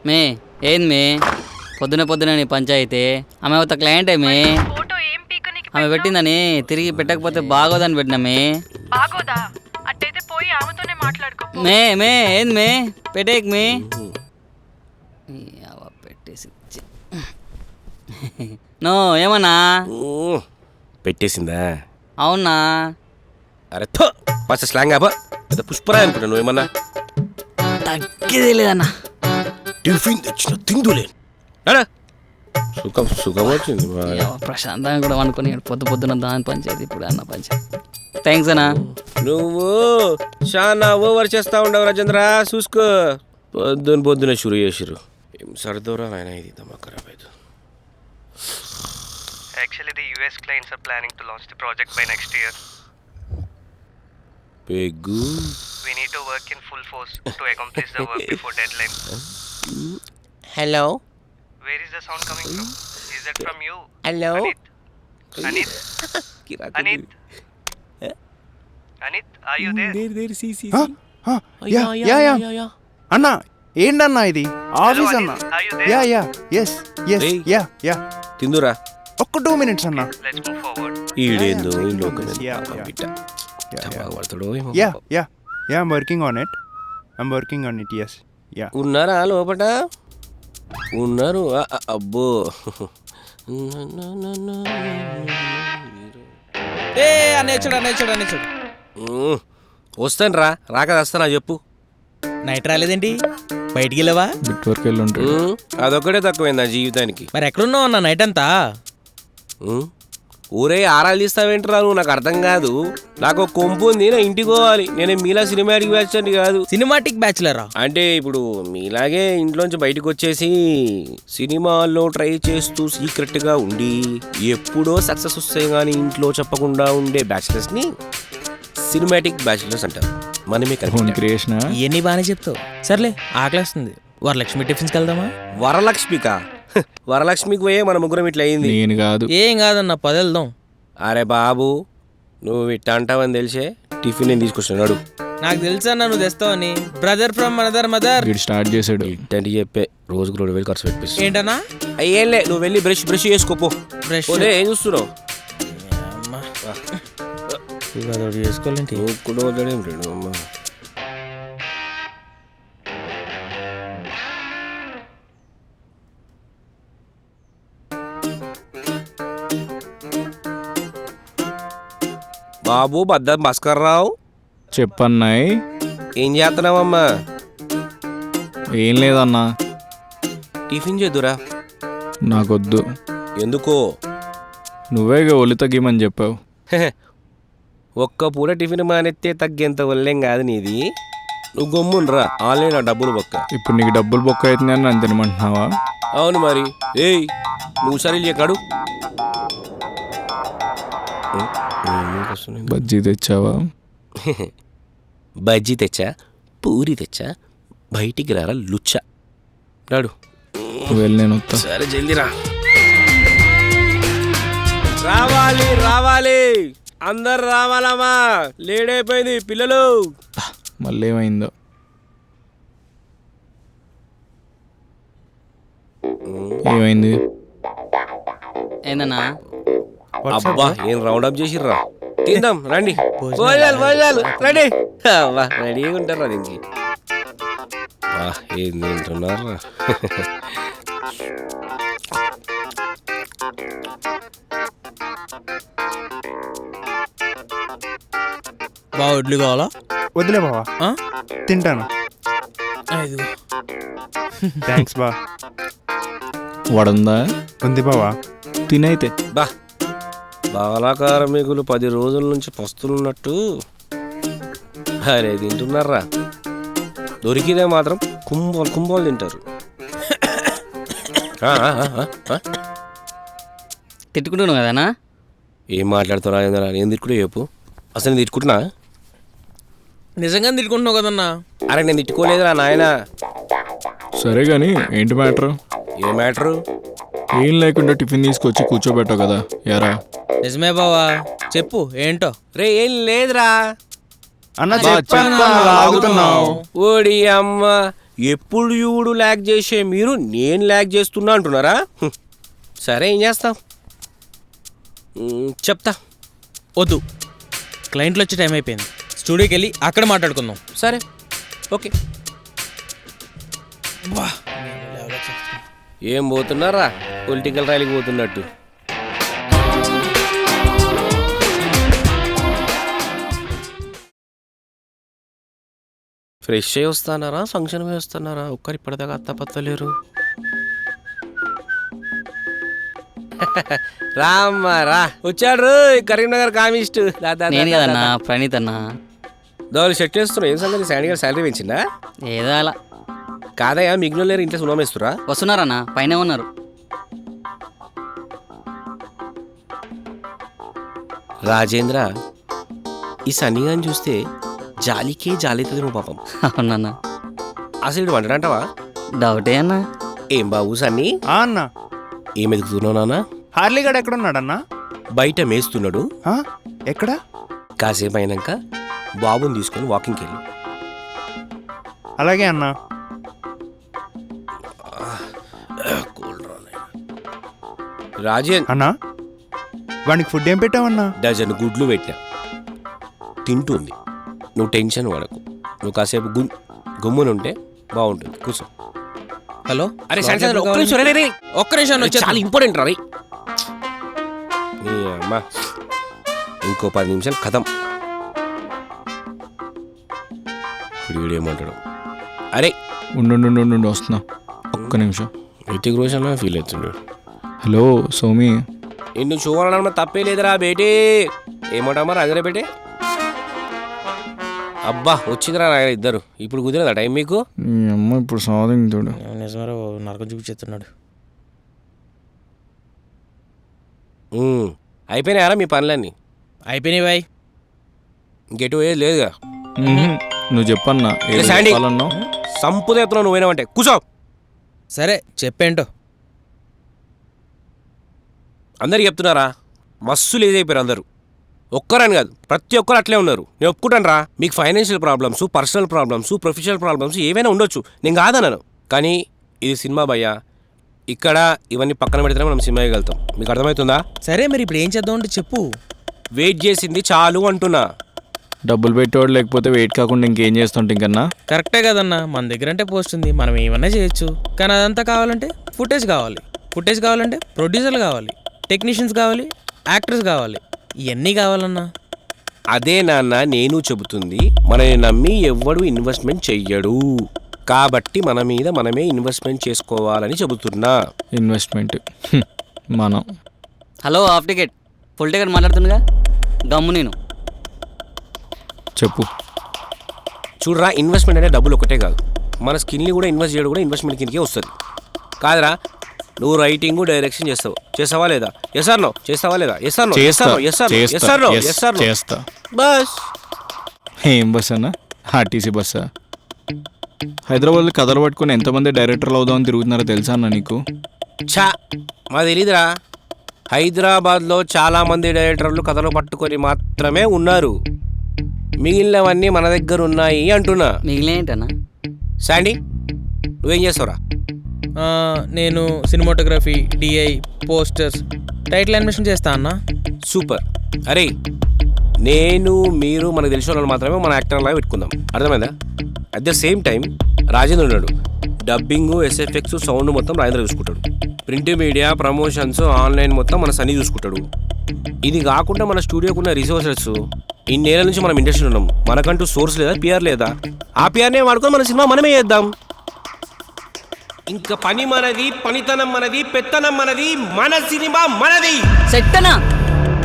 మే ఏంది మే పొద్దున నీ పంచాయితీ ఆమె ఒక క్లయింటే మే ఫోటో ఏం పీకనికి ఆమె పెట్టిందని తిరిగి పెట్టకపోతే బాగోదని పెట్టినా మే బాగోదా? అట్టయితే పోయి ఆమెతోనే మాట్లాడుకో. మే మే ఏంది మే పెట్టేక్ మే పెట్టేసి నో ఏమన్నా పెట్టేసిందా? అవునా అరే థో ఫస్ట్ స్లాంగ్ ఆపా. పెద్ద పుష్పరాయి అనుకుంటా నువ్వేమన్నా. తగ్గేదే లేదన్నా. టిఫిన్ తెచ్చిన తిందులే సుఖం సుఖం వచ్చింది. ప్రశాంతంగా కూడా అనుకుని పొద్దున దాని పంచాయతీ ఇప్పుడు అన్న పంచాయతీ. థ్యాంక్స్ అన్నా. నువ్వు చాలా ఓవర్ చేస్తా ఉండవు రాజేంద్ర, చూసుకో. పొద్దున షురు చేసిరు. ఏం సర్దోరా ఆయన, ఇది దమ్మా ఖరాబ్ అవుతుంది. Actually, the US clients are planning to launch the project by next year. Peggu. We need to work in full force to accomplish the work before deadline. Hello. Where is the sound coming from? Is it from you? Hello. Anit? Anit? Anit, are you there? Yeah అన్నా, ఏంటన్నా ఇది? Office అన్నా. Are you there? Yeah yes yeah తిందురా. ఒక్క 2 minutes అన్నా. Let's move forward. ఈడేందో ఇంట్లో I'm working on it yes yeah. ఉన్నారా లోపట? ఉన్నారు. అబ్బో అనేచ్చాడు వస్తాను రా. రాక వస్తానా చెప్పు. నైట్ రాలేదేంటి? బయటికి వెళ్ళవా? బిట్ వరకు వెళ్ళి ఉంటాడు. అదొక్కటే తక్కువైంది నా జీవితానికి. మరి ఎక్కడున్నావు అన్న నైట్ అంతా? ఊరే ఆరాలు తీస్తావేంటరా నువ్వు? నాకు అర్థం కాదు. నాకు ఒక కొంపు ఉంది, నా ఇంటికి పోవాలి. నేను మీలా సినిమాటిక్ బ్యాచ్ అని కాదు. సినిమాటిక్ బ్యాచులరా? అంటే ఇప్పుడు మీలాగే ఇంట్లోంచి బయటకు వచ్చేసి సినిమాల్లో ట్రై చేస్తూ సీక్రెట్గా ఉండి ఎప్పుడో సక్సెస్ వస్తాయి కానీ ఇంట్లో చెప్పకుండా ఉండే బ్యాచులర్స్ ని సినిమాటిక్ బ్యాచులర్స్ అంటారు. మనమే క్రియేషన్. ఇవన్నీ బాగానే చెప్తావు. సర్లే, ఆకలేస్తుంది. వరలక్ష్మి టిఫిన్స్కి వెళ్దామా? వరలక్ష్మికా? వరలక్ష్మికి పోయే మన ముగ్గురం ఇట్లా అయింది. నేను కాదు. ఏం కాదన్న, 10 వెళ్దాం. అరే బాబు, నువ్వు ఇట్లా అంటావని తెలిసే టిఫిన్ నేను తీసుకొచ్చినాడు. నాకు తెలుసన్నా నువ్వు తెస్తావని. Brother from another mother start చేసాడు. ఇట్టంటి చెప్పే రోజుకు 2,000 ఖర్చు పెట్టేసి. ఏంటన్నా? అయ్యేలే, నువ్వు వెళ్ళి బ్రష్ చేసుకోపో. బ్రష్ ఏం చూస్తున్నావు? చేసుకోవాలంటే నువ్వు కూడా వద్దడేం లేడు అమ్మ. బాబు భాస్కర్రావు, చెప్పన్నాయి. ఏం చేస్తున్నావమ్మా? ఏం లేదన్నా. టిఫిన్ చేద్దురా. నాకొద్దు. ఎందుకో? నువ్వేగా ఒళ్ళు తగ్గిమని చెప్పావు. ఒక్క పూట టిఫిన్ మానెత్తే తగ్గేంత ఒళ్ళేం కాదు నీది. నువ్వు గమ్మునరా, ఆన్లైన్ నా డబ్బులు బొక్క. ఇప్పుడు నీకు డబ్బులు బొక్క అవుతుందని నన్ను తినమంటున్నావా? అవును మరి. ఏయ్ నువ్వు సరే చెక్కాడు. బజ్జీ తెచ్చావా? బజ్జీ తెచ్చా, పూరి తెచ్చా, బయటికి రారా లుచ్చా. రాడు. వెళ్ళి నేను వస్తా. సరే జల్దీరా. రావాలి అందరు రావాలమ్మా. లేట్ అయిపోయింది పిల్లలు. మళ్ళీ ఏమైందో? ఏమైంది? ఏందన్నా? అబ్బా ఏం రౌండ్ అప్ చేసిర్రా. తిందాం రండి. భోజనాలు రండి. అబ్బా రెడీగా ఉంటారా దీనికి? ఏం తింటున్నారా? బాగా ఇడ్లీ కావాలా? వదిలే బావా, తింటాను. థ్యాంక్స్ బా. వడుందా? ఉంది బావా, తినైతే. బాలాకారమికులు 10 రోజుల నుంచి పస్తులున్నట్టు అరే తింటున్నారా? దొరికితే మాత్రం కుంభాలు తింటారు. తిట్టుకుంటున్నావు కదనా? ఏం మాట్లాడుతావు రాజేంద్ర? నేను తిట్టుకుంటే చెప్పు. అసలు నేను తిట్టుకుంటున్నా? నిజంగా తిట్టుకుంటున్నావు కదన్నా? అరే నేను తిట్టుకోలేదురా నాయన. సరే గాని ఏంటి మ్యాటర్? ఏ మ్యాటరు? ఏం లేకుండా టిఫిన్ తీసుకొచ్చి కూర్చోబెట్టావు కదా యారా? నిజమే బావా, చెప్పు ఏంటో. రే ఏం లేదురా అన్న. ఓడి అమ్మ, ఎప్పుడు చూడు ల్యాగ్ చేసే మీరు నేను ల్యాగ్ చేస్తున్నా అంటున్నారా? సరే ఏం చేస్తాం, చెప్తా. వద్దు, క్లయింట్లు వచ్చే టైం అయిపోయింది. స్టూడియోకి వెళ్ళి అక్కడ మాట్లాడుకుందాం. సరే ఓకే. ఏం పోతున్నారా పొలిటికల్ ర్యాలీకి పోతున్నట్టు? ఫ్రెష్ అయ్యి వస్తున్నారా, ఫంక్షన్ పోయి వస్తున్నారా? ఒక్కరి ఇప్పటిదాకా అత్తపత్తలేరు. రామ్మా రా, వచ్చాడు కరీంనగర్ కామిస్ట్. నేను కదన్నా ప్రణీత్ అన్నా. దోలు సెట్ చేస్తున్నావు. ఏం సంగతి, శాండీ గారు శాలరీ పెంచిందా? ఏదో అలా. కాదయ్యా మిగిలిన లేరు, ఇంట్లో సునామేస్తురా? వస్తున్నారన్నా, పైన ఉన్నారు. రాజేంద్ర, ఈ సన్నిగాని చూస్తే జాలికే జాలితుంది నువ్వు పాపం. అవునన్నా. అసలు ఇటు వంటనంటావా? డౌటే అన్నా. ఏం బాబు సన్ని? అన్న ఏం ఎదుగుతున్నావు నాన్న? హార్లీగాడు ఎక్కడున్నాడన్నా? బయట మేస్తున్నాడు. ఎక్కడ? కాసేపు అయినాక బాబుని తీసుకొని వాకింగ్కి వెళ్ళి. అలాగే అన్నా. రాజేంద్ర అన్నా వానికి ఫుడ్ ఏం పెట్టావన్నా? డజన్ గుడ్లు పెట్టా, తింటుంది. నువ్వు టెన్షన్ పడకు, నువ్వు కాసేపు గుమ్మునుంటే బాగుంటుంది. కూర్చో. హలో. అరే ఒక్క నిమిషం, ఒక్క నిమిషం వచ్చి చాలా ఇంపార్టెంట్ రా. నీ అమ్మా, ఇంకో 10 నిమిషాలు కథం. ఇప్పుడు వీడేమంటాడు? అరే ఉండు వస్తున్నా, ఒక్క నిమిషం. రితిక్ రోషన్లా ఫీల్ అవుతుండు. హలో సోమి. నిన్ను చూడాలన్న తప్పే లేదురా బేటే. ఏమంటా మరి అదే బేటే? అబ్బా వచ్చిందిరా ఇద్దరు. ఇప్పుడు కుదిరేదా టైం మీకు? మీ అమ్మ ఇప్పుడు సాధించుడు. నిజమరా, నరకం చూపించేస్తున్నాడు. అయిపోయినాయారా మీ పనులన్నీ? అయిపోయినాయి బాయ్. ఇంకెటు ఏది లేదుగా. నువ్వు చెప్పన్నా సంపుదే ఎత్తున్నావు నువ్వేనావంటే. కూర్చో. సరే చెప్పేంటో. అందరికి చెప్తున్నారా? మస్తు లేజ్ అయిపోయారు అందరూ. ఒక్కరని కాదు, ప్రతి ఒక్కరు అట్లే ఉన్నారు. నేను ఒప్పుకుంటాను రా, మీకు financial problems, personal problems, professional problems ఏవైనా ఉండొచ్చు, నేను కాదన్నాను. కానీ ఇది సినిమా భయ్యా, ఇక్కడ ఇవన్నీ పక్కన పెడితేనే మనం సినిమా వేయగలుగుతాం. మీకు అర్థమవుతుందా? సరే మరి ఇప్పుడు ఏం చేద్దాం అంటే చెప్పు. వెయిట్ చేసింది చాలు అంటున్నా. డబ్బులు పెట్టేవాడు లేకపోతే వెయిట్ కాకుండా ఇంకేం చేస్తుంటే ఇంకన్నా. కరెక్టే కదన్నా, మన దగ్గర అంటే పోస్ట్ ఉంది, మనం ఏమన్నా చేయొచ్చు. కానీ అదంతా కావాలంటే ఫుటేజ్ కావాలి. ఫుటేజ్ కావాలంటే ప్రొడ్యూసర్లు కావాలి, టెక్నీషియన్స్ కావాలి, యాక్టర్స్ కావాలి. ఇవన్నీ కావాలన్నా. అదే నాన్న నేను చెబుతుంది. మనని నమ్మి ఎవ్వడు ఇన్వెస్ట్మెంట్ చెయ్యడు, కాబట్టి మన మీద మనమే ఇన్వెస్ట్మెంట్ చేసుకోవాలని చెబుతున్నా. ఇన్వెస్ట్మెంట్ మనం. Hello, half ticket full ticket మాట్లాడుతుండగా గమ్ము. నేను చెప్పు. చూడరా, ఇన్వెస్ట్మెంట్ అంటే డబ్బులు ఒకటే కాదు, మన స్కిల్ని కూడా ఇన్వెస్ట్ చేయడం కూడా ఇన్వెస్ట్మెంట్ కిందకే వస్తుంది. కాదురా, నువ్వు రైటింగ్ డైరెక్షన్ చేస్తావా లేదా? ఎస్ఆర్ నో చేస్తావా లేదా? చేస్తా. బస్ ఏం బస్ అన్నా? ఆర్టీసీ బస్సా? హైదరాబాద్లో కథలు పట్టుకుని ఎంతమంది డైరెక్టర్లు అవుదామని తిరుగుతున్నారో తెలుసా అన్న నీకు? ఛా, మా తెలీదురా. హైదరాబాద్లో చాలామంది డైరెక్టర్లు కథలు పట్టుకొని మాత్రమే ఉన్నారు, మిగిలినవన్నీ మన దగ్గర ఉన్నాయి అంటున్నా. మిగిలిన ఏంటన్నా? శాండీ, నువ్వేం చేస్తావురా? నేను cinematography, DI, posters, title animation చేస్తా అన్న. సూపర్. అరే నేను మీరు మనకు తెలిసిన వాళ్ళు మాత్రమే మన యాక్టర్ లాగా పెట్టుకుందాం, అర్థమైందా? At the same time Rajendra ఉన్నాడు. డబ్బింగ్, ఎస్ఎఫ్ఎక్స్, సౌండ్ మొత్తం రాజేంద్ర చూసుకుంటాడు. ప్రింట్ మీడియా, ప్రమోషన్స్, ఆన్లైన్ మొత్తం మన సన్నీ చూసుకుంటాడు. ఇది కాకుండా మన స్టూడియోకున్న రిసోర్సెస్, ఇన్నేళ్ళ నుంచి మనం ఇండస్ట్రీలో ఉన్నాం, మనకంటూ సోర్స్ లేదా, పిఆర్ లేదా? ఆ పిఆర్నే వాడుకొని మన సినిమా మనమే చేద్దాం. ఇంకా పని మనది, పనితనం మనది, పెత్తనం మనది, మన సినిమా మనది. సెట్టనా?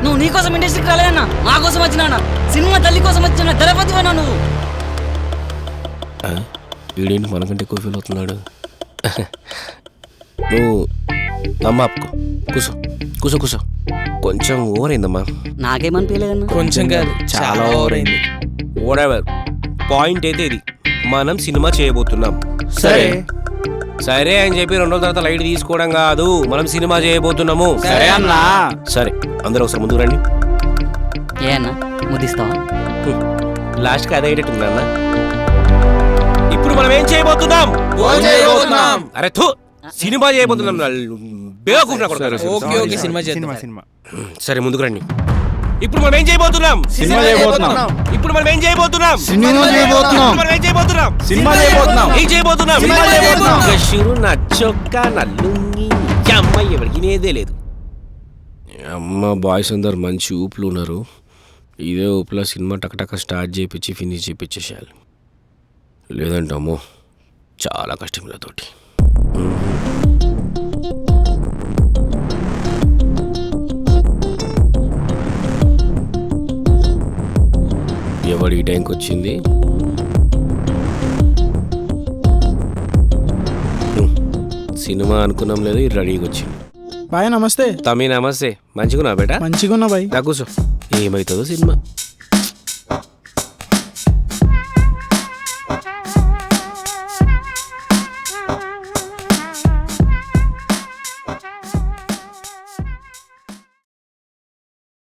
నువ్వు నీకోసం ఇండస్ట్రీకి రాలేదన్నా, నా కోసం వచ్చినా. సినిమా తల్లి కోసం వచ్చిన దళపతివన్నా నువ్వు. వీడేంటి మనకంటే ఎక్కువ ఫీల్ అవుతున్నాడు. నువ్వు అమ్మా కూసో కూసో కూసో. కొంచెం ఓవర్ అయిందమ్మా. నాకేమనిపించలేదన్నా. కొంచెం కాదు, చాలా ఓవర్ అయింది. వాటెవర్, పాయింట్ అయితే ఇది, మనం సినిమా చేయబోతున్నాం. సరే సరే అని చెప్పి 2 రోజుల తర్వాత లైట్ తీసుకోవడం కాదు, మనం సినిమా చేయబోతున్నాము. సరే అన్నా. సరే అందరూ ఒకసారి ముందుకు రండి. ఏ అన్నా ముద్దిస్తావా? లాస్ట్కి అదే అయ్యేటట్టుందన్నా. ఇప్పుడు ఇప్పుడు మనం ఏం చేయబోతున్నాం? చేయబోతున్నాం. అరే థూ, సినిమా చేయబోతున్నాం. బేవకూఫ్ నా కొడుకు. ఓకే ఓకే సినిమా చేద్దాం. సినిమా సినిమా సరే ముందుకు రండి. ఇప్పుడు మనం ఏం చేయబోతున్నాం? సినిమా చేయబోతున్నాం. ఇప్పుడు మనం ఏం చేయబోతున్నాం? సినిమా చేయబోతున్నాం. ఇప్పుడు మనం ఏం చేయబోతున్నాం? సినిమా చేయబోతున్నాం. ఏం చేయబోతున్నాం? సినిమా చేయబోతున్నాం. ఒక షిరు, నా చొక్కా, నా లుంగి, ఈ అమ్మాయి ఎవరికి నేదే లేదు. అమ్మ బాయ్స్ అందరు మంచి ఊపులు ఉన్నారు. ఇదే ఊపులో సినిమా టకటక స్టార్ట్ చేయించి ఫినిష్ చేయించేసేయాలి. లేదంటే అమ్మో చాలా కష్టం తోటి. ఎవడు ఈ టైంకి వచ్చింది? సినిమా అనుకున్నాం లేదు, ఇది రెడీగా వచ్చింది. బాయ్ నమస్తే. తమ్మి నమస్తే. మంచిగున్నా బేటా? మంచిగా ఉన్నా బాయ్. నా కూర్చో. ఏమవుతుందో సినిమా.